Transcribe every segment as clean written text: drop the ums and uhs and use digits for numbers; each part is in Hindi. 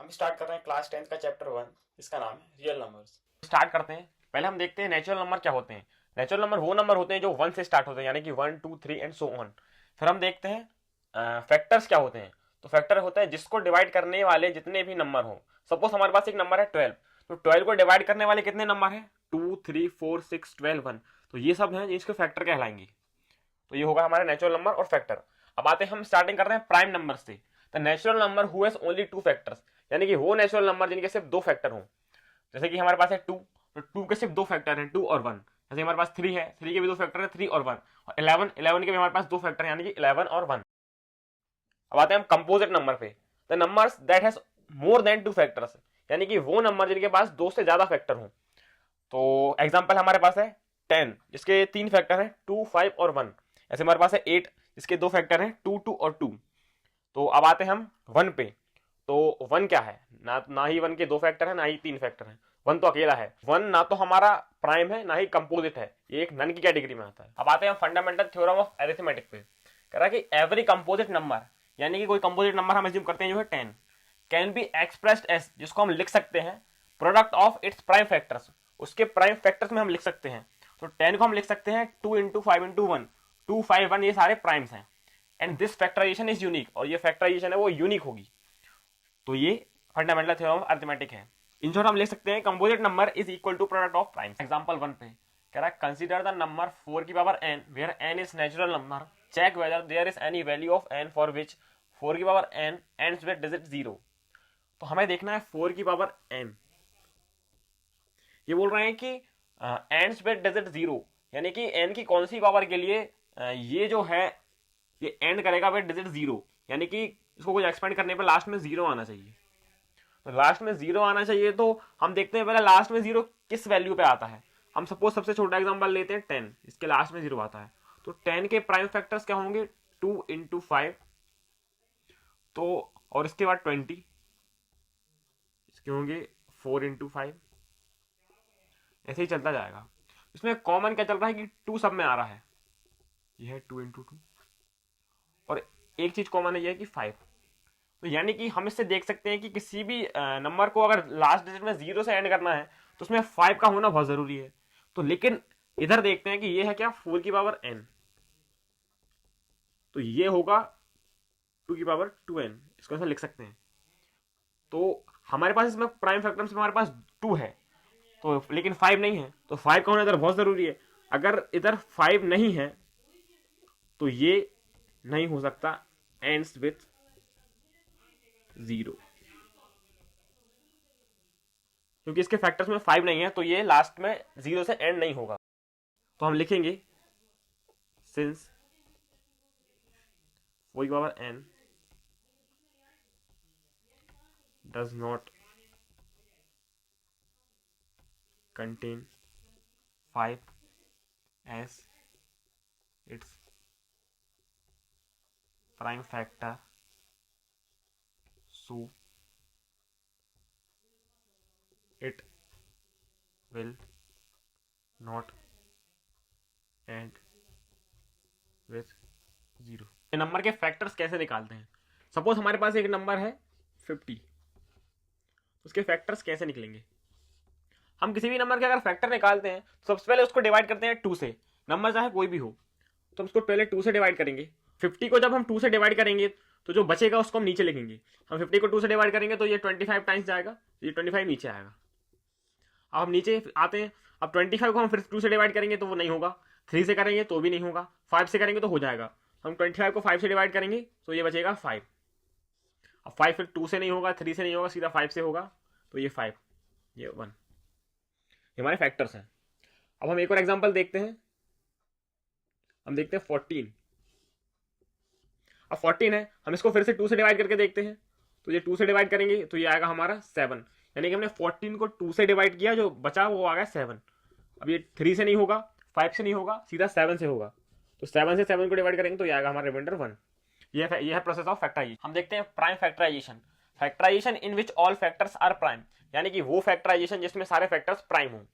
हम स्टार्ट कर रहे हैं क्लास 10th का चैप्टर 1, इसका नाम है रियल नंबर्स। स्टार्ट करते हैं। पहले हम देखते हैं नेचुरल नंबर क्या होते हैं। नेचुरल नंबर वो नंबर होते हैं जो 1 से स्टार्ट होते हैं, यानी कि 1 2 3 एंड सो ऑन। फिर हम देखते हैं फैक्टर्स क्या होते हैं। तो फैक्टर होता है जिसको डिवाइड करने वाले जितने भी नंबर हो। सपोज हमारे पास एक नंबर है 12, तो 12 को डिवाइड करने वाले कितने नंबर हैं? 2 3 4 6 12 1। तो ये सब हैं इसके फैक्टर कहलाएंगे। तो ये होगा हमारा नेचुरल नंबर और फैक्टर। अब आते हैं, हम स्टार्टिंग कर रहे हैं प्राइम नंबर से। The natural number who has only 2 factors, यानी कि वो नेचुरल नंबर जिनके सिर्फ 2 फैक्टर हों। जैसे कि हमारे पास है 2, तो 2 के सिर्फ 2 फैक्टर हैं, 2 और 1। जैसे हमारे पास 3 है, 3 के भी 2 फैक्टर है, 3 और 1। और 11, 11 के भी हमारे पास 2 फैक्टर हैं, यानी कि 11 और 1। अब आते हैं हम कंपोजिट नंबर पे। The numbers that has more than 2 factors, यानी कि वो नंबर जिनके पास 2 से ज्यादा फैक्टर हों। तो एग्जांपल हमारे पास है 10, जिसके 3 फैक्टर हैं, 2 5 और 1। ऐसे हमारे पास है 8, जिसके 2 फैक्टर हैं, 2 2 और 2। तो अब आते हैं हम 1 पे। तो 1 क्या है? ना ही 1 के 2 फैक्टर है, ना ही 3 फैक्टर है। 1 तो अकेला है। 1 ना तो हमारा प्राइम है, ना ही कंपोजिट है, ये एक नन की कैटेगरी में आता है। अब आते हैं फंडामेंटल थ्योरम ऑफ अरिथमेटिक पे। कह रहा है कि एवरी कंपोजिट नंबर, यानी कि कोई कंपोजिट नंबर हम एज्यूम करते हैं जो है 10, कैन बी एक्सप्रेस्ड एज, जिसको हम लिख सकते हैं product of its prime factors, उसके प्राइम फैक्टर्स में हम लिख सकते हैं। तो 10 को हम लिख सकते हैं 2 इंटू 5 इंटू 1, 2 5 1, ये सारे प्राइम्स हैं। And this factorisation is unique, और ये फैक्टराइजेशन है वो यूनिक होगी। तो ये फंडामेंटल थ्योरम ऑफ अरिथमेटिक है। इन शॉर्ट हम लिख सकते हैं composite number is equal to product of primes. Example 1 पे कह रहा है कंसीडर द नंबर 4 की power n where n is natural number, check whether there is any value of n for which 4 की power n ends with digit 0। तो हमें देखना है 4 की पावर n, ये बोल रहे हैं कि एंड्स विद डिजिट 0, यानी कि n की कौन सी पावर के लिए ये जो है ये एंड करेगा विद डिजिट 0, यानी कि इसको कुछ एक्सपेंड करने पर लास्ट में 0 आना चाहिए। तो लास्ट में 0 आना चाहिए, तो हम देखते हैं पहले लास्ट में 0 किस वैल्यू पे आता है। हम सपोज सबसे छोटा एग्जांपल लेते हैं 10, इसके लास्ट में 0 आता है। तो 10 के प्राइम फैक्टर्स क्या होंगे? 2 इंटू 5, तो और इसके बाद 20, इसके होंगे 4 इंटू 5। ऐसे ही चलता जाएगा। इसमें कॉमन क्या चल रहा है कि 2 सब में आ रहा है, यह है 2 इंटू 2, और एक चीज कॉमन है यह है कि 5। तो यानी कि हम इससे देख सकते हैं कि किसी भी नंबर को अगर लास्ट डिजिट में 0 से एंड करना है तो उसमें 5 का होना बहुत जरूरी है। तो लेकिन इधर देखते हैं कि ये है क्या? 4 की पावर n, तो ये होगा 2 की पावर 2n, इसको ऐसा लिख सकते हैं। तो हमारे पास इसमें प्राइम फैक्टर में हमारे पास 2 है, तो लेकिन 5 नहीं है, तो 5 का होना इधर बहुत जरूरी है। अगर इधर 5 नहीं है तो ये नहीं हो सकता एंड्स विथ 0, क्योंकि इसके फैक्टर्स में 5 नहीं है, तो ये लास्ट में 0 से एंड नहीं होगा। तो हम लिखेंगे सिंस 4 की power n does not contain 5 as its prime factor, so it will not end with 0। नंबर के फैक्टर्स कैसे निकालते हैं? सपोज हमारे पास एक नंबर है 50, उसके फैक्टर्स कैसे निकलेंगे? हम किसी भी नंबर के अगर फैक्टर निकालते हैं तो सबसे पहले उसको डिवाइड करते हैं 2 से, नंबर चाहे कोई भी हो। तो हम उसको पहले 2 से डिवाइड करेंगे। 50 को जब हम 2 से डिवाइड करेंगे तो जो बचेगा उसको हम नीचे लिखेंगे। हम 50 को 2 से डिवाइड करेंगे तो ये 25 टाइम्स जाएगा, ये 25 नीचे आएगा। अब हम नीचे आते हैं। अब 25 को हम फिर 2 से डिवाइड करेंगे तो वो नहीं होगा, 3 से करेंगे तो भी नहीं होगा, 5 से करेंगे तो हो जाएगा। हम 25 को 5 से डिवाइड करेंगे तो ये बचेगा 5। अब 5 फिर 2 से नहीं होगा, 3 से नहीं होगा, सीधा 5 से होगा, तो ये 5, ये 1। ये हमारे फैक्टर्स हैं। अब हम एक और एग्जांपल देखते हैं। हम देखते हैं 14। अब 14 है, हम इसको फिर से 2 से डिवाइड करके देखते हैं। तो ये 2 से डिवाइड करेंगे तो ये आएगा हमारा 7, यानी कि हमने 14 को 2 से डिवाइड किया, जो बचा वो आ गया 7। अब ये 3 से नहीं होगा, 5 से नहीं होगा, सीधा 7 से होगा। तो 7 से 7 को डिवाइड करेंगे तो ये आएगा हमारा रिमाइंडर 1। ये है प्रोसेस ऑफ फैक्टराइजेशन। हम देखते हैं prime factorisation. Factorisation in which all factors are prime, यानी कि वो फैक्टराइजेशन जिसमें सारे फैक्टर्स प्राइम हो।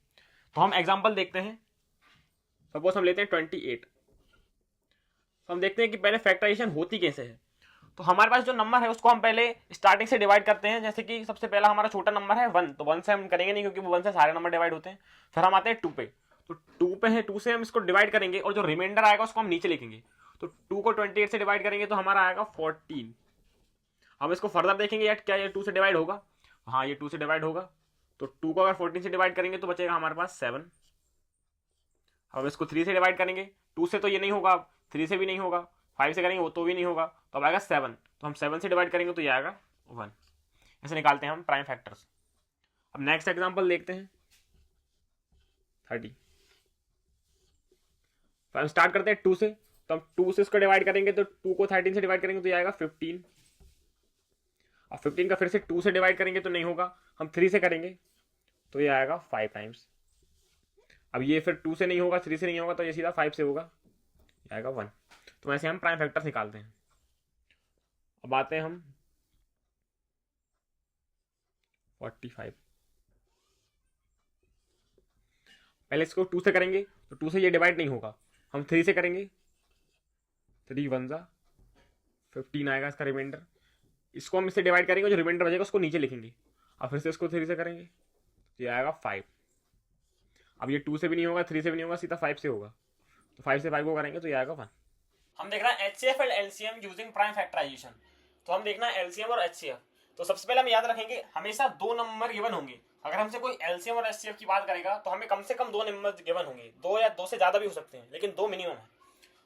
तो हम एग्जाम्पल देखते हैं। सपोज हम लेते हैं 28। तो हम देखते हैं कि पहले फैक्टराइजेशन होती कैसे है। तो हमारे पास जो नंबर है उसको हम पहले स्टार्टिंग से डिवाइड करते हैं। जैसे कि सबसे पहला हमारा छोटा नंबर है 1, तो 1 से हम करेंगे नहीं क्योंकि 1 से सारे नंबर डिवाइड होते हैं। फिर हम आते हैं 2 पे, तो 2 पे है, 2 से हम इसको डिवाइड करेंगे और जो रिमाइंडर आएगा उसको हम नीचे लिखेंगे। तो 2 को 28 से डिवाइड करेंगे तो हमारा आएगा 14। हम इसको फर्दर देखेंगे यार क्या ये 2 से डिवाइड होगा, हाँ ये 2 से डिवाइड होगा। तो 2 को अगर 14 से डिवाइड करेंगे तो बचेगा हमारे पास 7। हम इसको 3 से डिवाइड करेंगे, 2 से तो ये नहीं होगा, 3 से भी नहीं होगा, 5 से करेंगे वो तो भी नहीं होगा, तो अब आएगा 7। तो हम 7 से डिवाइड करेंगे तो ये आएगा 1। ऐसे निकालते हैं हम प्राइम फैक्टर्स। अब नेक्स्ट एग्जांपल देखते हैं 30। तो हम स्टार्ट करते हैं 2 से, तो हम 2 से इसको डिवाइड करेंगे तो 2 को 13 से डिवाइड करेंगे तो ये आएगा 15। अब 15 का फिर से 2 से डिवाइड करेंगे तो नहीं होगा, हम 3 से करेंगे तो ये आएगा 5 टाइम्स। अब ये फिर 2 से नहीं होगा, 3 से नहीं होगा, तो ये सीधा 5 से होगा, ये आएगा 1। तो वैसे हम प्राइम फैक्टर्स निकालते हैं। अब आते हैं हम 45। पहले इसको 2 से करेंगे तो 2 से ये डिवाइड नहीं होगा, हम 3 से करेंगे, 3 1 जा 15 आएगा इसका रिमाइंडर। इसको हम इससे डिवाइड करेंगे, जो रिमाइंडर बचेगा उसको नीचे लिखेंगे। अब फिर से इसको 3 से करेंगे तो ये आएगा 5। अब ये 2 से भी नहीं होगा, 3 से भी नहीं होगा, सीधा 5 से होगा, तो 5 से 5 को करेंगे तो ये आएगा 1। हम देख रहे हैं HCF and LCM using prime factorisation. तो हम देखना है एलसीएम और एचसीएफ। तो सबसे पहले हम याद रखेंगे हमेशा 2 नंबर गिवन होंगे। अगर हमसे कोई एलसीएम और एचसीएफ की बात करेगा तो हमें कम से कम 2 नंबर गिवन होंगे, 2 या 2 से ज्यादा भी हो सकते हैं, लेकिन 2 मिनिमम है।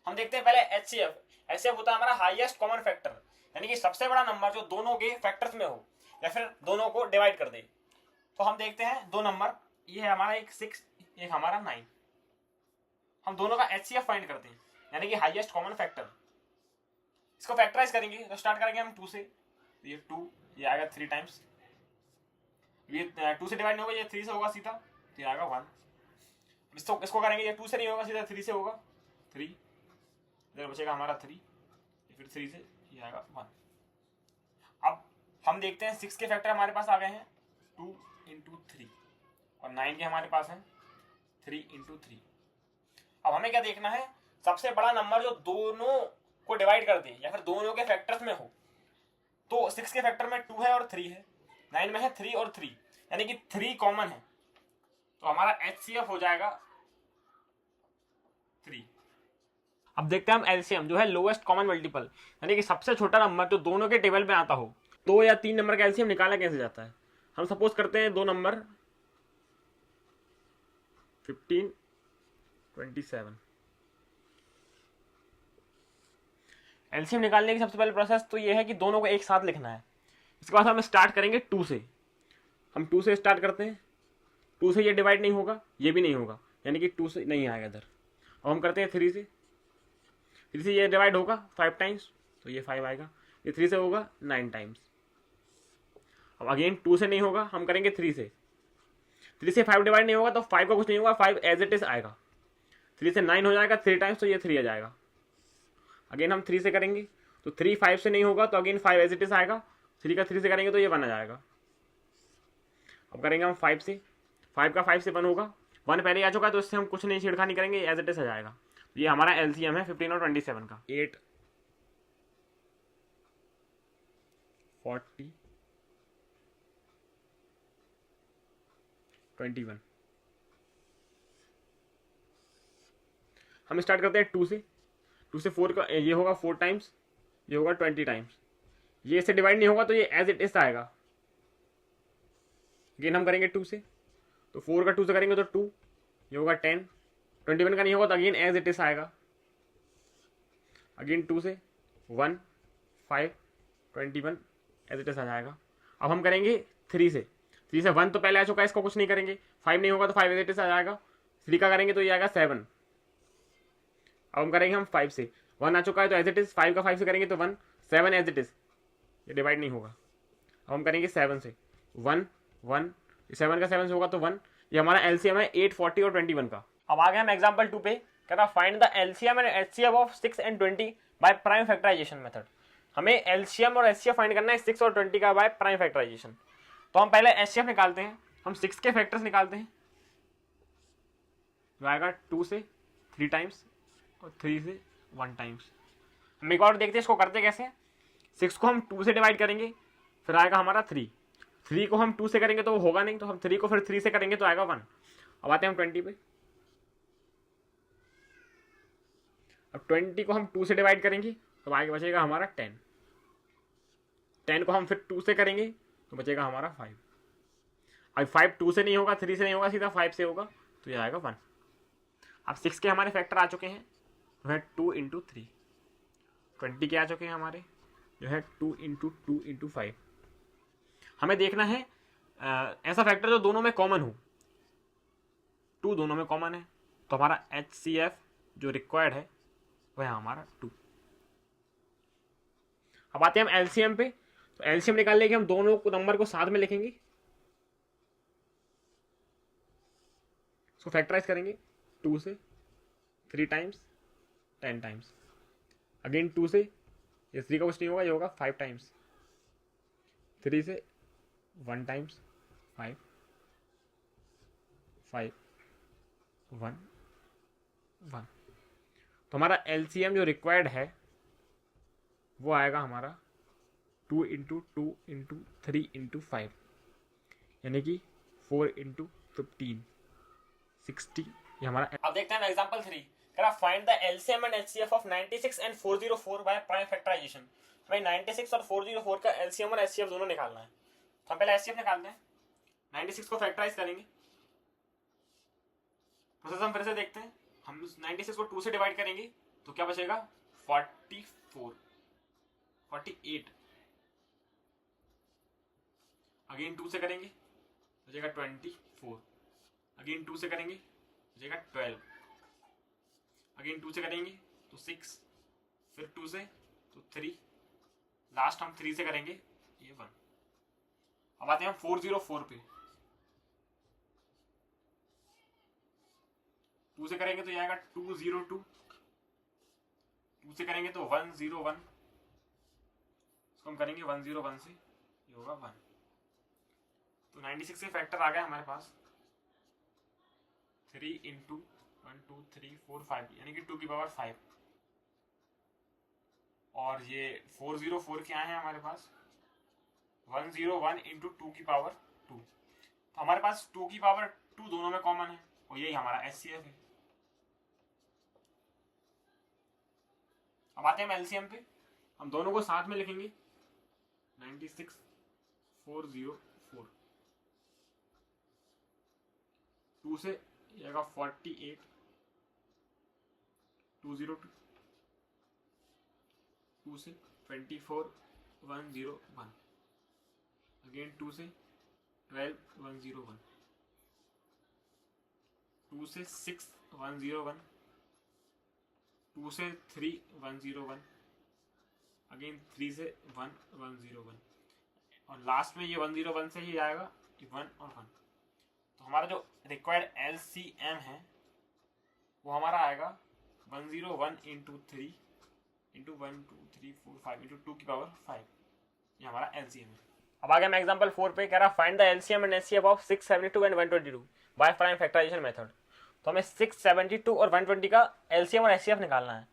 हम देखते हैं पहले एचसीएफ। एचसीएफ होता है हमारा हाईएस्ट कॉमन फैक्टर, यानी कि सबसे बड़ा नंबर जो दोनों के फैक्टर्स में हो या फिर दोनों को डिवाइड कर दे। तो हम देखते हैं 2 नंबर, ये है हमारा एक 6, एक हमारा 9। हम दोनों का एचसीएफ फाइंड करते हैं, यानी कि हाईएस्ट कॉमन फैक्टर। इसको फैक्टराइज करेंगे तो स्टार्ट करेंगे हम 2 से, तो ये 2, ये आएगा 3 टाइम्स। ये 2 से डिवाइड नहीं होगा, ये 3 से होगा सीधा, तो ये आएगा 1। इसको करेंगे, ये 2 से नहीं होगा, सीधा 3 से होगा, 3, इधर बचेगा हमारा 3, फिर 3 से ये आएगा 1। अब हम देखते हैं 6 के फैक्टर हमारे पास आ गए हैं 2 इंटू 3, और 9 के हमारे पास हैं 3 इंटू 3। अब हमें क्या देखना है, सबसे बड़ा नंबर जो दोनों को डिवाइड कर दे या फिर दोनों के फैक्टर्स में हो। तो 6 के फैक्टर में 2 है और 3 है, 9 में है 3 और 3, यानी कि 3 कॉमन है, तो हमारा एचसीएफ हो जाएगा 3। अब देखते हैं हम एलसीएम, जो है लोएस्ट कॉमन मल्टीपल, यानी कि सबसे छोटा नंबर जो दोनों के टेबल में आता हो। 2 या 3 नंबर का एलसीएम निकाला कैसे जाता है। हम सपोज करते हैं 2 नंबर 15 27। एलसीएम निकालने की सबसे पहले प्रोसेस तो ये है कि दोनों को एक साथ लिखना है। इसके बाद हम स्टार्ट करेंगे 2 से, हम 2 से स्टार्ट करते हैं। 2 से ये डिवाइड नहीं होगा, ये भी नहीं होगा, यानी कि 2 से नहीं आएगा इधर। अब हम करते हैं 3 से, 3 से ये डिवाइड होगा 5 टाइम्स, तो ये 5 आएगा। ये 3 से होगा 9 टाइम्स। अब अगेन 2 से नहीं होगा, हम करेंगे 3 से। 3 से 5 डिवाइड नहीं होगा तो 5 का कुछ नहीं होगा, 5 एज इट इज आएगा। 3 से 9 हो जाएगा 3 टाइम्स, तो ये 3 आ जाएगा। अगेन हम 3 से करेंगे तो 3 5 से नहीं होगा, तो अगेन 5 एज इट इज आएगा। 3 का 3 से करेंगे तो ये 1 आ जाएगा। अब करेंगे हम 5 से, 5 का 5 से 1 होगा, 1 पहले आ चुका है तो इससे हम कुछ नहीं छेड़खानी करेंगे, एज इट इज आ जाएगा। तो ये हमारा एलसीएम है 15 और 27 का। 8 40 21। हम स्टार्ट करते हैं 2 से, 2 से 4 का ये होगा 4 टाइम्स, ये होगा 20 टाइम्स। ये इससे डिवाइड नहीं होगा तो ये एज इट इज आएगा। अगेन हम करेंगे 2 से, तो 4 का 2 से करेंगे तो 2, ये होगा 10। 21 का नहीं होगा तो अगेन एज इट इज आएगा। अगेन 2 से 1 5 21 एज इट इज आ जाएगा। अब हम करेंगे 3 से, 3 से 1 तो पहले आ चुका है, इसको कुछ नहीं करेंगे। 5 नहीं होगा तो 5 एज इट इज आ जाएगा। 3 का करेंगे तो ये आएगा 7। अब हम करेंगे हम 5 से, 1 आ चुका है तो एज इट इज, 5 का 5 से करेंगे तो 1, 7 एज इट इज, ये डिवाइड नहीं होगा। अब हम करेंगे 7 से, 1 1, 7 का 7 से होगा तो 1। ये हमारा एलसीएम है 8 40 और 21 का। अब आ गए हम एग्जांपल 2 पे, कहता find the LCM and HCF of 6 and 20 by prime factorisation method. हमें एलसीएम और एचसीएफ फाइंड करना है 6 और 20 का बाय प्राइम फैक्टराइजेशन। तो हम पहले एचसीएफ निकालते हैं, हम 6 के फैक्टर्स निकालते हैं, जो आएगा 2 से 3 टाइम्स और 3 से 1 टाइम्स। हम एक और देखते हैं इसको करते कैसे। 6 को हम 2 से डिवाइड करेंगे, फिर आएगा हमारा 3। 3 को हम 2 से करेंगे तो वो होगा नहीं, तो हम 3 को फिर 3 से करेंगे तो आएगा 1। अब आते हैं हम 20 पे। अब 20 को हम 2 से डिवाइड करेंगे तो आगे बचेगा हमारा 10। 10 को हम फिर 2 से करेंगे तो बचेगा हमारा 5। अब 5 2 से नहीं होगा, 3 से नहीं होगा, सीधा 5 से होगा, तो ये आएगा 1। अब 6 के हमारे फैक्टर आ चुके हैं, जो है 2 इंटू 3। 20 के आ चुके हैं हमारे, जो है 2 इंटू 2 इंटू 5। हमें देखना है ऐसा फैक्टर जो दोनों में कॉमन हो। 2 दोनों में कॉमन है, तो हमारा HCF जो रिक्वायर्ड है वह है हमारा 2। अब आते हैं हम LCM पे। तो LCM निकालने के हम दोनों नंबर को साथ में लिखेंगे, इसको फैक्टराइज करेंगे 2 से 3 टाइम्स 10 टाइम्स, अगेन 2 से, ये 3 का कुछ नहीं होगा, ये होगा 5 टाइम्स, 3 से 1 टाइम्स 5 5 1 1। तो हमारा LCM जो रिक्वायर्ड है वो आएगा हमारा 2 इंटू 2 इंटू 3 इंटू 5, यानी कि 4 इंटू 15 60। ये हमारा। अब देखते हैं एग्जांपल 3। कह find the LCM and HCF of 96 and 404 by prime factorisation. हमें 96 और 404 का LCM और HCF दोनों निकालना है। तो हम पहले HCF निकालते हैं, 96 को फैक्टराइज करेंगे। प्रोसेस हम फिर से देखते हैं। हम 96 को 2 से डिवाइड करेंगे तो क्या बचेगा 48। अगेन 2 से करेंगे बचेगा 24। अगेन 2 से करेंगे बचेगा 12। अगेन 2 से करेंगे तो 6, फिर 2 से तो 3, लास्ट हम 3 से करेंगे ये 1। अब आते हैं हम 404 पे। 2 से करेंगे तो ये आएगा 202। 2 से करेंगे तो 101। इसको हम करेंगे 101 से, ये होगा 1। तो 96 के फैक्टर आ गए हमारे पास 3 इंटू 1 2 3 4 5, यानी कि 2 की पावर 5। और ये 404 क्या है हमारे पास 101 इंटू 2 की पावर 2। तो हमारे पास 2 की पावर 2 दोनों में कॉमन है, और यही हमारा HCF है। अब आते हैं हम LCM पे। हम दोनों को साथ में लिखेंगे 96 404। 2 से आएगा 48 202। 2 से 24 101। अगेन 2 से 12 101। 2 से 6 101। 2 से 3 101। अगेन 3 से 1 101। और लास्ट में ये 101 से ही आएगा 1 और 1। तो हमारा जो रिक्वायर्ड LCM है वो हमारा आएगा 101 इंटू 3 इंटू 1 2 3 4 5 इंटू 2 की पावर 5। ये हमारा LCM है। अब आगे हम एग्जांपल 4 पे कह रहा find the LCM and HCF of 672 and 122 by prime factorisation method. तो हमें 672 और 120 का LCM और HCF निकालना है।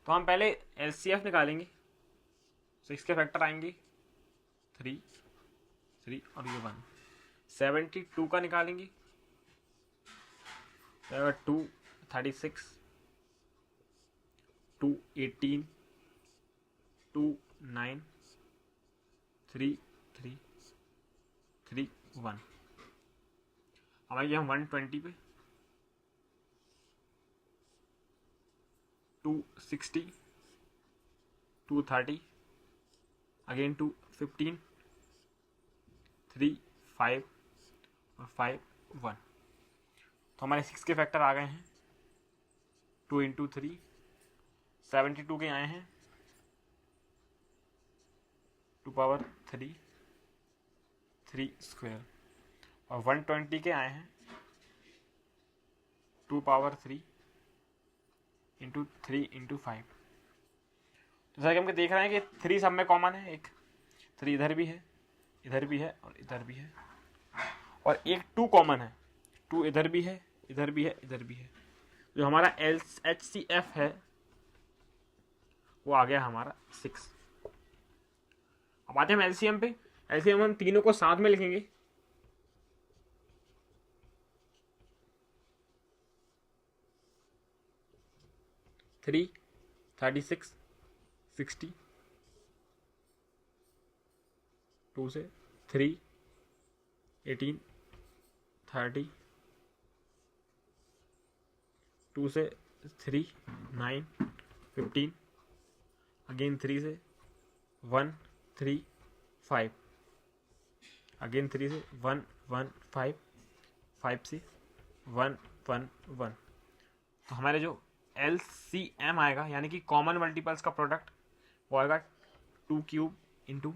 तो हम पहले LCF निकालेंगे। 6 के फैक्टर आएंगे 3 3 और ये 1। 72 का निकालेंगे 2 36 2 18 2 9 3 3 3 1। अब आइए हम 120 पे 260 230 अगेन 215 3 5 और 5 1। तो हमारे 6 के फैक्टर आ गए हैं 2 इंटू 3 72 के आए हैं 2 पावर 3 3 स्क्वायर। और 120 के आए हैं 2 पावर 3 इंटू 3 इंटू 5। तो जैसा कि हम देख रहे हैं कि 3 सब में कॉमन है, एक 3 इधर भी है, इधर भी है और इधर भी है, और एक 2 कॉमन है, 2 इधर भी है, इधर भी है, इधर भी है। जो हमारा HCF है वो आ गया हमारा 6। अब आते हैं हम एलसीएम पे। एलसीएम हम तीनों को साथ में लिखेंगे। 3, 36, 60, 2 से 3, 18, 30, 2 से 3, 9, 15, अगेन 3 से 1, 3, 5, अगेन 3 से 1, 1, 5, 5 से 1, 1, 1। तो हमारे जो LCM आएगा यानी कि कॉमन मल्टीपल्स का प्रोडक्ट वो आएगा 2 क्यूब इंटू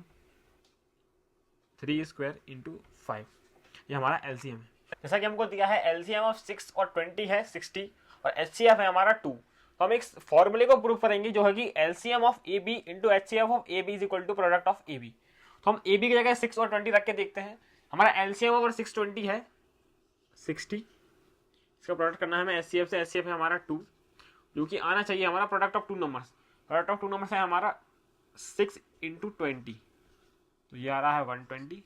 3 स्क्वायर इंटू 5। ये हमारा LCM है। जैसा कि हमको दिया है LCM ऑफ 6 और 20 है 60 और HCF है हमारा 2। तो हम एक फॉर्मूले को प्रूव करेंगे जो है कि LCM of AB into HCF of AB is equal to product of AB। तो हम AB की जगह 6 और 20 रख के देखते हैं। हमारा LCM ओवर 620 है 60, इसका प्रोडक्ट करना है हमें HCF से। HCF है हमारा 2 जो कि आना चाहिए हमारा product of 2 numbers. Product of 2 numbers है हमारा 6 इंटू 20, तो ये आ रहा है 120,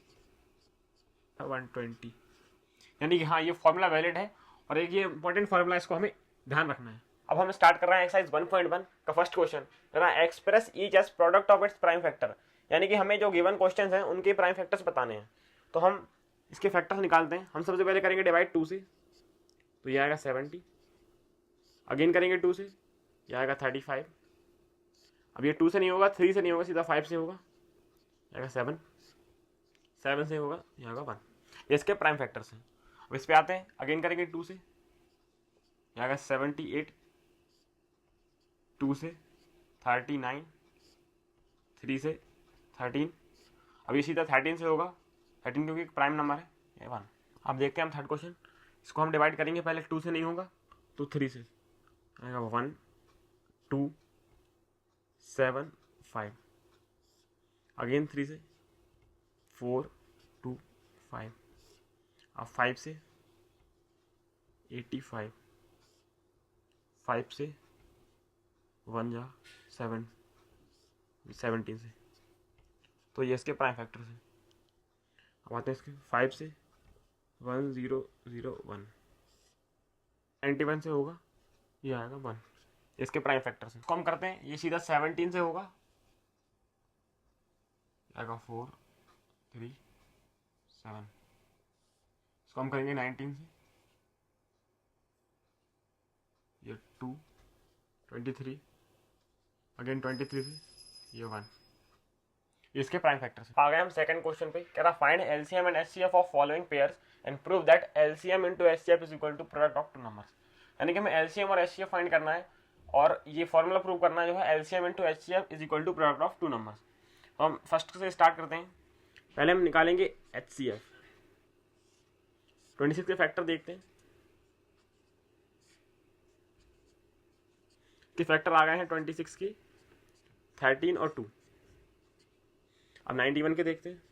120। यानी कि हाँ ये फॉर्मूला वैलिड है और एक ये इंपॉर्टेंट फॉर्मूला, इसको हमें ध्यान रखना है। अब हम स्टार्ट कर रहे हैं एक्सरसाइज 1.1 का first question. Express each as product of its prime factor, यानी कि हमें जो गिवन क्वेश्चंस हैं उनके प्राइम फैक्टर्स बताने हैं। तो हम इसके फैक्टर्स निकालते हैं। हम सबसे पहले करेंगे डिवाइड 2 से, तो ये आएगा 70। अगेन करेंगे 2 से, ये आएगा 35। अब ये 2 से नहीं होगा, 3 से नहीं होगा, सीधा 5 से होगा, आएगा 7, 7 से होगा, ये आएगा 1। ये इसके प्राइम फैक्टर्स हैं। अब इस पे आते हैं, अगेन करेंगे 2 से, ये आएगा 78, 2 से 39, 3 से 13। अब ये सीधा 13 से होगा, 13 क्योंकि प्राइम नंबर है, ये 1। अब देखते हैं हम थर्ड क्वेश्चन। इसको हम डिवाइड करेंगे, पहले 2 से नहीं होगा तो 3 से आएगा 1, 2, 7, 5। अगेन 3 से 4, 2, 5। अब 5 से 85, 5 से 1 जा 7, 17 से। तो ये इसके प्राइम फैक्टर्स हैं। अब आते हैं इसके 5 से 1, 0, 0, 1, 91 से होगा, ये आएगा 1। इसके प्राइम फैक्टर्स हैं। इसको हम करते हैं, ये सीधा 17 से होगा, आएगा 4, 3, 7। इसको हम करेंगे 19 से, ये 2, 23, अगेन 23 से ये 1। इसके प्राइम फैक्टर्स आ गए हम सेकंड क्वेश्चन पे। कह रहा find LCM and HCF of following pairs and prove that LCM into HCF is equal to product of 2 numbers. यानी कि हमें LCM और HCF फाइंड करना है और ये फॉर्मूला प्रूव करना है जो है LCM into HCF is equal to product of 2 numbers. तो हम फर्स्ट से स्टार्ट करते हैं। पहले हम निकालेंगे HCF। 26 के फैक्टर देखते हैं, के फैक्टर आ गए हैं 26 के, 13 और 2। अब 91 के देखते हैं,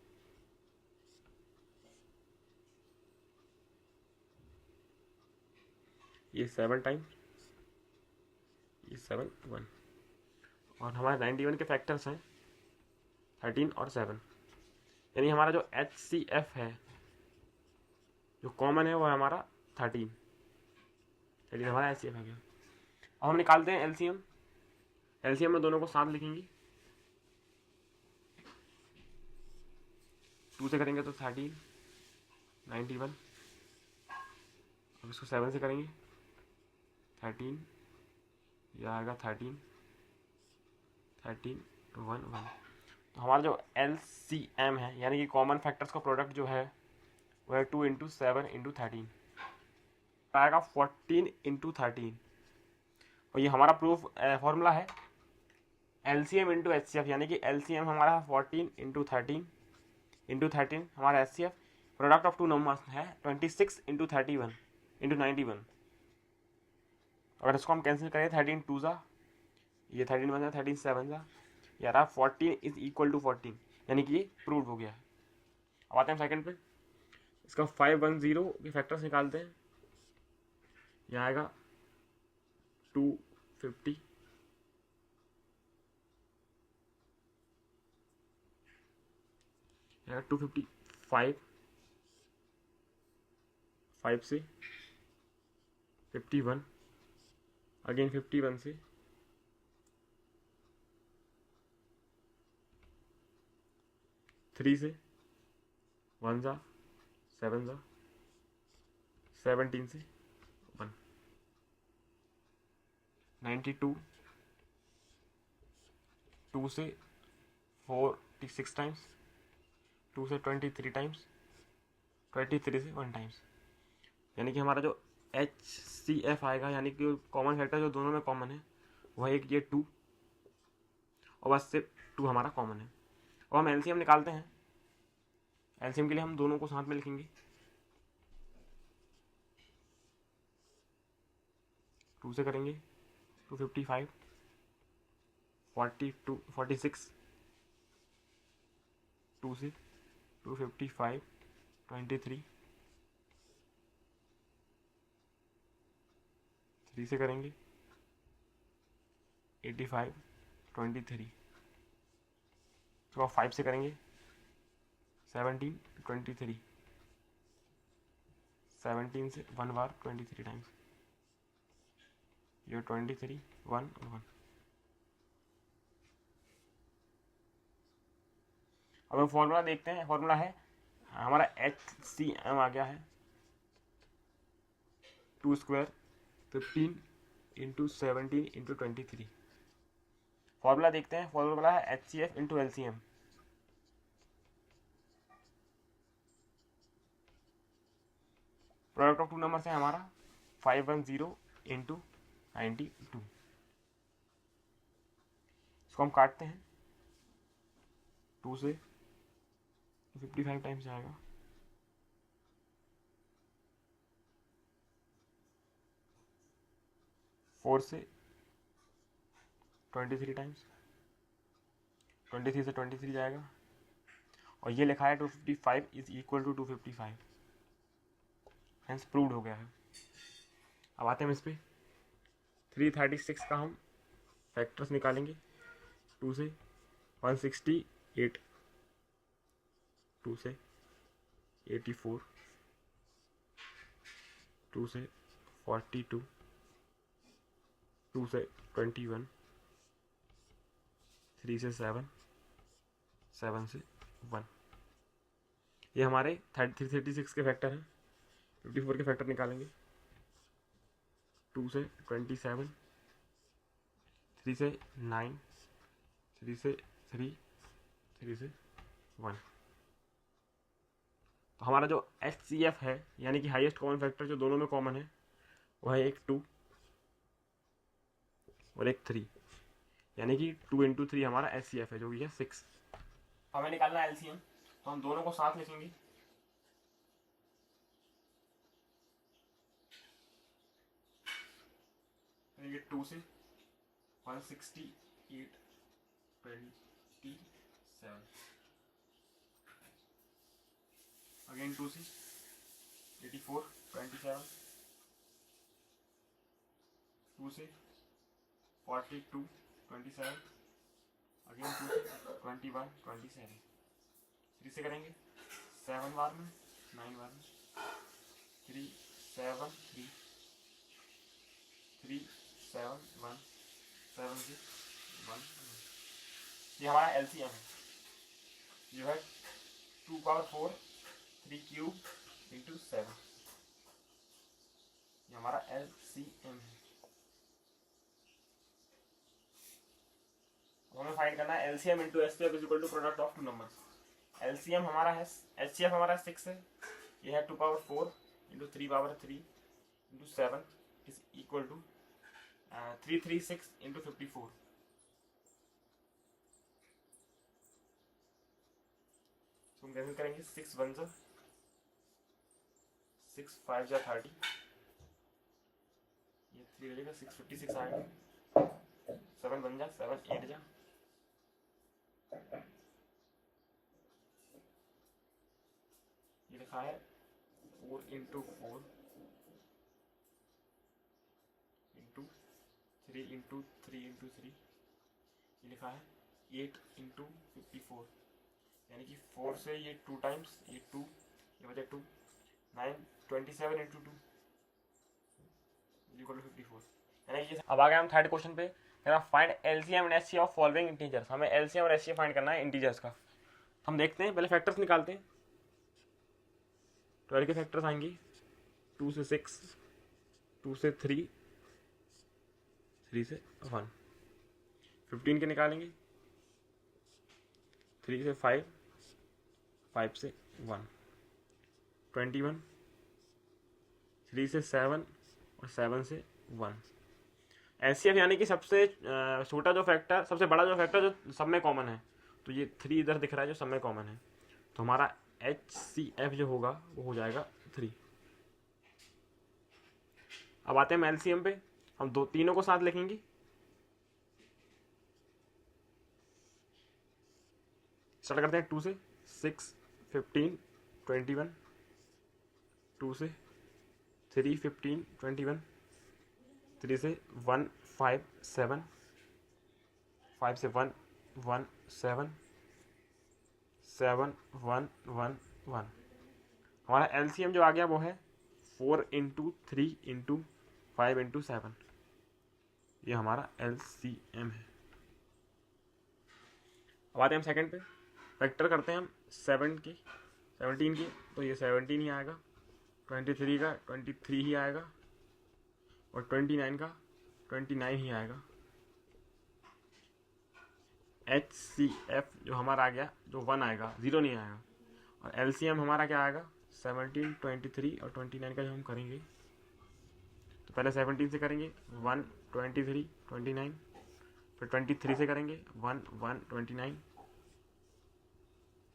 ये 7 टाइम्स, ये 7, 1। और हमारे 91 के फैक्टर्स हैं 13 और 7। यानी हमारा जो HCF है जो कॉमन है वो है हमारा 13। हमारा HCF है गया। अब हम निकालते हैं LCM। LCM में दोनों को साथ लिखेंगे। 2 से करेंगे तो 13, 91। अब इसको 7 से करेंगे 13, यह आएगा 13, 13, 1, 1। तो हमारा जो LCM है यानी कि कॉमन फैक्टर्स का प्रोडक्ट जो है वो है 2 इंटू 7 इंटू 13, आएगा 14 इंटू 13। और ये हमारा प्रूफ फॉर्मूला है LCM इंटू HCF, यानी कि LCM हमारा 14 इंटू 13 इंटू 13, हमारा HCF प्रोडक्ट ऑफ 2 नंबर्स है 26 इंटू 31 इंटू 91। अगर इसको हम कैंसिल करें 13 2 जा, ये 13 1 जा, 13 7 जा, ये रहा 14 इज इक्वल टू 14, यानी कि ये प्रूव हो गया है। अब आते हैं सेकंड पे। इसका 510 के फैक्टर्स निकालते हैं। ये आएगा 250, जाएगा 255, 5 से 51, अगेन 51 से 3 से 1 जा 7 जा 17 से 1, 92, 2 से 46 टाइम्स, 2 से 23 टाइम्स, 23 से 1 टाइम्स, यानी कि हमारा जो HCF आएगा, यानी कि कॉमन फैक्टर जो दोनों में कॉमन है वह एक ये 2 और बस से 2 हमारा कॉमन है। और हम एलसीएम निकालते हैं। एलसीएम के लिए हम दोनों को साथ में लिखेंगे। 2 से करेंगे 255, 42, 46, 2 से 255, 23, 3 से करेंगे 85, 23, तो 5 से करेंगे 17, 23, 17 से 1 बार 23 टाइम्स, ये 23, 1 और 1। अब हम फॉर्मूला देखते हैं। फॉर्मूला है हमारा HCM आ गया है 2 स्क्वायर 15 इंटू 17 इंटू 23। फॉर्मूला देखते हैं। फॉर्मूला है HCF into LCM। Product of two number है हमारा 510 इंटू 92। इसको हम काटते हैं 2 से 55 टाइम्स जाएगा, 4 से 23 टाइम्स, 23 से 23 जाएगा, और ये लिखा है 255 is equal to 255, hence proved हो गया है। अब आते हैं हम इस पे 336 का हम फैक्टर्स निकालेंगे। 2 से 168, 2 से 84, 2 से 42, 2 से 21, 3 से 7, 7 से 1। ये हमारे 336 के फैक्टर हैं। 54 के फैक्टर निकालेंगे। 2 से 27, 3 से 9, 3 से 3, 3 से 1। तो हमारा जो HCF है यानी कि हाईएस्ट कॉमन फैक्टर जो दोनों में कॉमन है वह है एक 2 और एक 3, यानी कि 2 इंटू 3 हमारा HCF है जो कि है 6। हमें निकालना है LCM, तो हम दोनों को साथ लिखेंगे। ये 2 से 168, 27, अगेन 2 से 84, 27, 2 से 42, 27, अगेन 2 से 21, 27, 3 से करेंगे 7 बार में, 9 बार में, 3, 7, 3, 3, 7, 1, 7 से 1। ये हमारा LCM है, जो है 2 पावर 4, 3 क्यूब इंटू 7। ये हमारा LCM है। हमें फाइंड करना है LCM into HCF is equal to product of two numbers. LCM हमारा है, HCF हमारा 6 है, ये है 2 power 4 into 3 power 3 into 7 is equal to 336 into 54। तो हम कैसे करेंगे 6 1 जा 6 5 जा 30, ये 3 हो जाएगा 656 आएगा, 7 1 जा 7 8 जा, ये लिखा है 4 इंटू 4 इंटू 3 इंटू 3 इंटू 3, ये लिखा है 8 इंटू 54, यानी कि 4 से ये 2 टाइम्स, ये 2, ये बचा 2, 9, 27 इंटू 2 इक्वल टू 54। यानी कि अब आ गए हम थर्ड क्वेश्चन पे, find LCM and HCF of following integers. हमें एलसीएम और एचसीएफ फाइंड करना है इंटीजर्स का। हम देखते हैं, पहले फैक्टर्स निकालते हैं। 12 के फैक्टर्स आएंगे 2 से 6, 2 से 3, 3 से 1। 15 के निकालेंगे 3 से 5, 5 से 1। 21, 3 से 7 और 7 से 1। एचसीएफ यानी कि सबसे छोटा जो फैक्टर, सबसे बड़ा जो फैक्टर जो सब में कॉमन है, तो ये 3 इधर दिख रहा है जो सब में कॉमन है, तो हमारा HCF जो होगा वो हो जाएगा 3। अब आते हैं एलसीएम पे, हम तीनों को साथ लिखेंगे। स्टार्ट करते हैं 2 से 6, 15, 21, 2 से 3, 15, 21, 3 से 1, 5, 7, 5 से 1, 1, 7, 7, 1, 1, 1। हमारा एलसीएम जो आ गया वो है 4 इंटू 3 इंटू 5 इंटू 7। ये हमारा एलसीएम है। अब आते हैं हम सेकंड पे, फैक्टर करते हैं हम 17 के, तो ये 17 ही आएगा, 23 का 23 ही आएगा, और 29 का 29 ही आएगा। HCF जो हमारा आ गया, जो 1 आएगा, 0 नहीं आएगा। और LCM हमारा क्या आएगा, 17, 23 और 29 का जो हम करेंगे, तो पहले 17 से करेंगे 1, 23, 29, फिर 23 से करेंगे 1, 1, 29,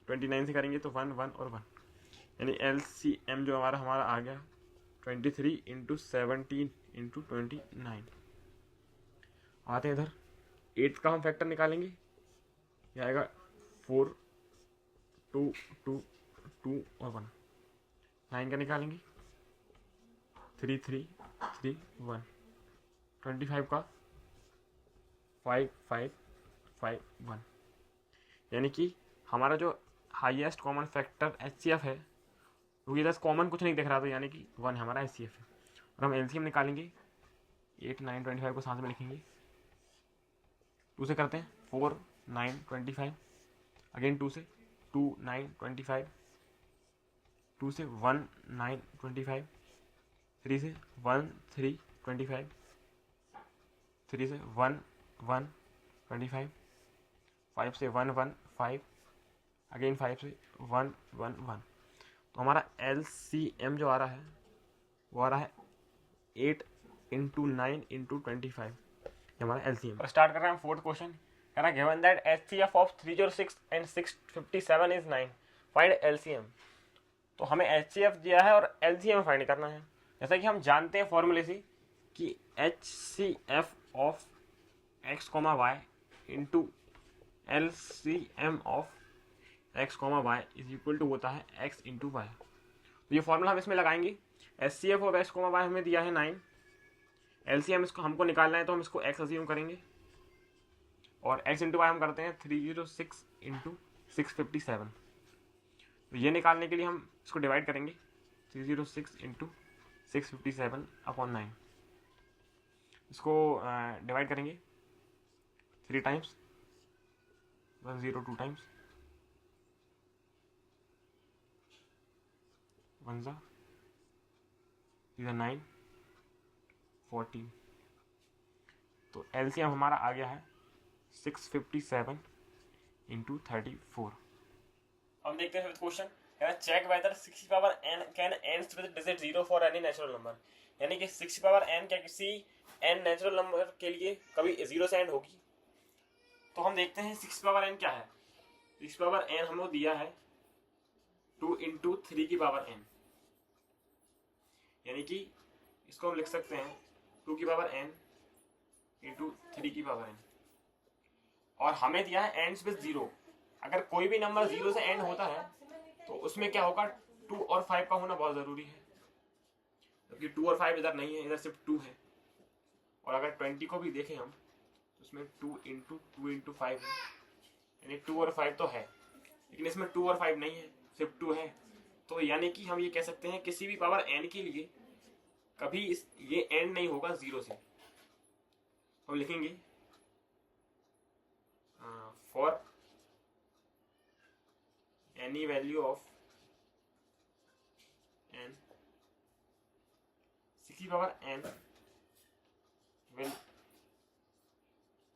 29 से करेंगे तो 1, 1 और 1। यानी LCM जो हमारा आ गया 23 इंटू 17 इंटू 29। आते हैं इधर 8 का हम फैक्टर निकालेंगे, ये आएगा 4, 2, 2, 2 और 1। 9 का निकालेंगे 3, 3, 3, 1। 25 का 5, 5, 5, 1। यानी कि हमारा जो हाईएस्ट कॉमन फैक्टर HCF है, क्योंकि इधर कॉमन कुछ नहीं दिख रहा, तो यानी कि 1 हमारा HCF है। और हम LCM निकालेंगे 8, 9, 25 को साथ में लिखेंगे। 2 से करते हैं 4, 9, 25, अगेन 2 से 2, 9, 25, 2 से 1, 9, 25, 3 से 1, 3, 25, 3 से 1, 1, 25, 5 से 1, 1, 5, अगेन 5 से 1, 1, 1। तो हमारा LCM जो आ रहा है वो आ रहा है 8 इंटू 9 इंटू 25, ये हमारा LCM। स्टार्ट कर रहे हैं हम फोर्थ क्वेश्चन, कह रहा है given that HCF of 306 and 657 is 9, find LCM। तो हमें HCF दिया है और LCM फाइंड करना है। जैसा कि हम जानते हैं फॉर्मूले से कि HCF of x, y into LCM of x, y is equal to होता है x इंटू वाई। तो ये फॉर्मूला हम इसमें लगाएंगे। HCF ऑफ x, y हमें दिया है 9, LCM इसको हमको निकालना है, तो हम इसको x अज्यूम करेंगे, और x इंटू वाई हम करते हैं 306 इंटू 657। तो ये निकालने के लिए हम इसको डिवाइड करेंगे 306 इंटू 657 अपॉन 9। इसको डिवाइड करेंगे 3 टाइम्स, 102 टाइम्स, 1 जा 9, 14। तो LCM हमारा आ गया है 657 इंटू 34। हम देखते हैं question, check whether 6 power n can ends with digit 0 for any natural number. यानी कि 6 पावर n क्या किसी n नेचुरल नंबर के लिए कभी 0 से एंड होगी। तो हम देखते हैं 6 पावर n क्या है। 6 पावर n हमको दिया है 2 इंटू 3 की पावर n, यानी कि इसको हम लिख सकते हैं 2 की पावर n इंटू 3 की पावर n। और हमें दिया है एंड्स विद 0। अगर कोई भी नंबर 0 से एंड होता है तो उसमें क्या होगा, 2 और 5 का होना बहुत ज़रूरी है, जबकि 2 और 5 इधर नहीं है, इधर सिर्फ 2 है। और अगर 20 को भी देखें हम तो उसमें 2 इंटू 5 है, यानी 2 और 5 तो है। लेकिन इसमें 2 और 5 नहीं है, सिर्फ 2 है। तो यानी कि हम ये कह सकते हैं किसी भी पावर n के लिए कभी ये एंड नहीं होगा 0 से। हम लिखेंगे for any value of n, किसी power n will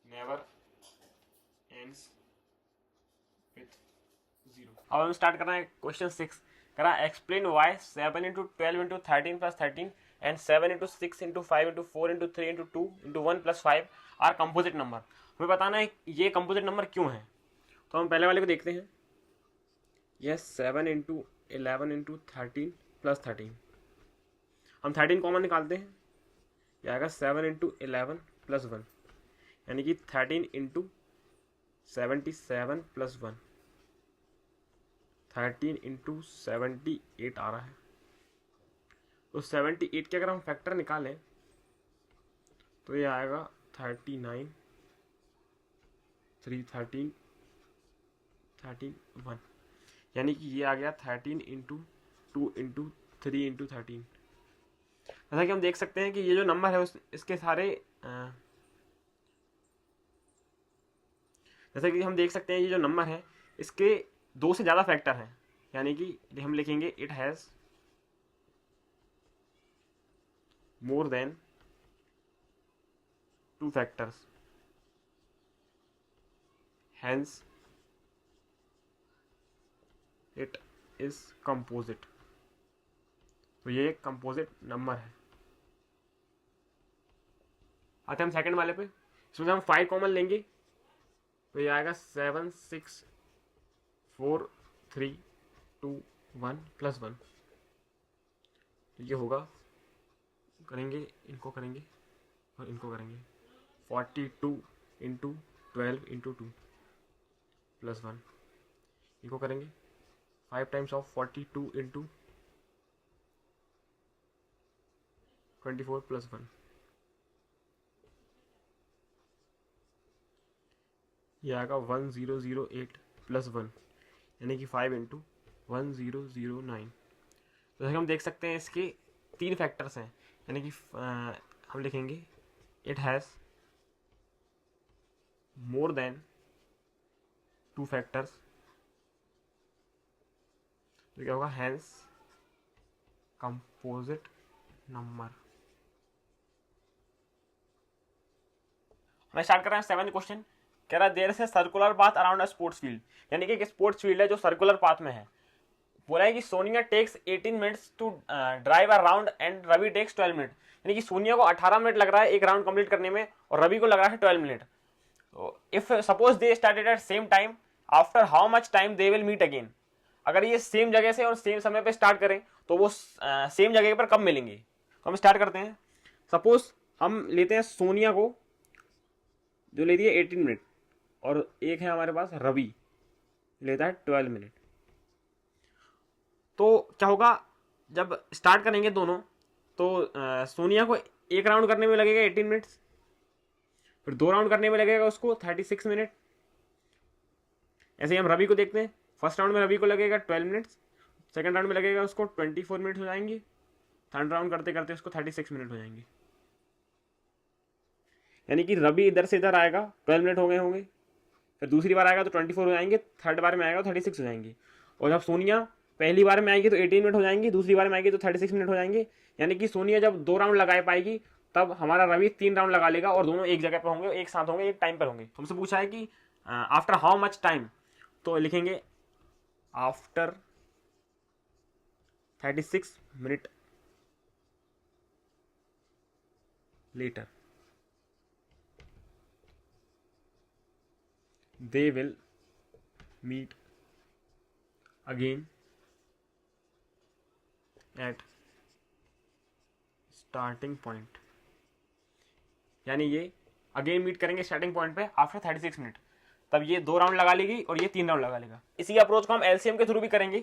never ends with 0। अब हम स्टार्ट कर रहे हैं क्वेश्चन 6। करा explain why 7 into 12 into 13 plus 13 and 7 into 6 into 5 into 4 into 3 into 2 into 1 plus 5 are composite number. हमें बताना है ये कंपोजिट नंबर क्यों है। तो हम पहले वाले को देखते हैं। यह 7 इंटू 11 इंटू 13 प्लस 13, हम 13 कॉमन निकालते हैं, यह आएगा 7 इंटू 11 प्लस 1, यानी कि 13 इंटू 77 प्लस 1, 13 इंटू 78 आ रहा है। तो 78 के अगर हम फैक्टर निकालें तो ये आएगा 39 3 13 13 1, यानी कि ये आ गया 13 इंटू 2 इंटू 3 इंटू 13। जैसा कि हम देख सकते हैं कि ये जो नंबर है इसके सारे जैसा कि हम देख सकते हैं ये जो नंबर है इसके 2 से ज़्यादा फैक्टर हैं, यानी कि हम लिखेंगे it has more than 2 factors, hence it is composite. तो ये एक कंपोजिट नंबर है। आते हम सेकंड वाले पे। इसमें हम 5 कॉमन लेंगे तो ये आएगा 7 6 4 3 2 1 प्लस 1। तो ये होगा, करेंगे इनको करेंगे और इनको करेंगे 42 इंटू 12 इंटू 2 प्लस 1। इनको करेंगे 5 टाइम्स ऑफ 42 इंटू 24 प्लस 1। यह आएगा 1008 प्लस 1, यानी कि 5 इंटू 1009। तो जैसे हम देख सकते हैं इसके 3 फैक्टर्स हैं, यानी कि हम लिखेंगे it has more than 2 factors. तो क्या होगा, हैंस कंपोजिट नंबर। मैं स्टार्ट कर रहा हूँ 7th क्वेश्चन। कह रहा है देयर से circular path around a sports field, यानी कि एक स्पोर्ट्स फील्ड है जो सर्कुलर पाथ में है। बोला है कि Sonia takes 18 minutes to drive a round and Ravi takes 12 minute, यानी कि सोनिया को 18 मिनट लग रहा है एक राउंड कंप्लीट करने में और रवि को लग रहा है 12 minute. If suppose they started at same time, after how much time they will meet again. अगर ये सेम जगह से और सेम समय पे स्टार्ट करें तो वो सेम जगह पर कब मिलेंगे। तो हम स्टार्ट करते हैं। सपोज हम लेते हैं सोनिया को जो लेती है 18 मिनट और एक है हमारे पास रवि लेता है 12 मिनट। तो क्या होगा, जब स्टार्ट करेंगे दोनों तो सोनिया को एक राउंड करने में लगेगा 18 मिनट्स, फिर 2 राउंड करने में लगेगा उसको 36 मिनट। ऐसे ही हम रवि को देखते हैं। फर्स्ट राउंड में रवि को लगेगा 12 मिनट्स, सेकंड राउंड में लगेगा उसको 24 मिनट हो जाएंगे, थर्ड राउंड करते करते उसको 36 मिनट हो जाएंगे। यानी कि रवि इधर से इधर आएगा 12 मिनट हो गए होंगे, फिर दूसरी बार आएगा तो 24 हो जाएंगे, थर्ड बार में आएगा तो 36 हो जाएंगे। और जब सोनिया पहली बार में आएगी तो 18 मिनट हो जाएंगी, दूसरी बार में आएगी तो 36 मिनट हो जाएंगे। यानी कि सोनिया जब 2 राउंड लगा पाएगी तब हमारा रवि 3 राउंड लगा लेगा और दोनों एक जगह पर होंगे, एक साथ होंगे, एक टाइम पर होंगे। हमसे पूछा है कि आफ्टर हाउ मच टाइम, तो लिखेंगे after 36 minute later they will meet again at starting point। यानी ये अगेन मीट करेंगे स्टार्टिंग पॉइंट पे आफ्टर 36 मिनट। तब ये 2 राउंड लगा लेगी और ये 3 राउंड लगा लेगा। इसी अप्रोच को हम एलसीएम के थ्रू भी करेंगे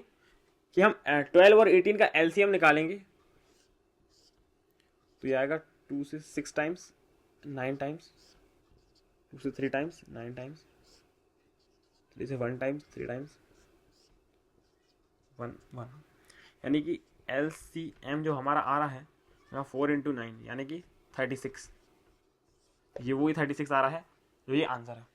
कि हम 12 और 18 का एलसीएम निकालेंगे। तो ये आएगा 2 से 6 टाइम्स 9 टाइम्स, 2 से 3 टाइम्स 9 टाइम्स, 3 से 1 टाइम्स 3 टाइम्स, 1 1, यानी कि LCM जो हमारा आ रहा है यहाँ 4 × 9 यानी कि 36, ये वही 36 आ रहा है जो ये आंसर है।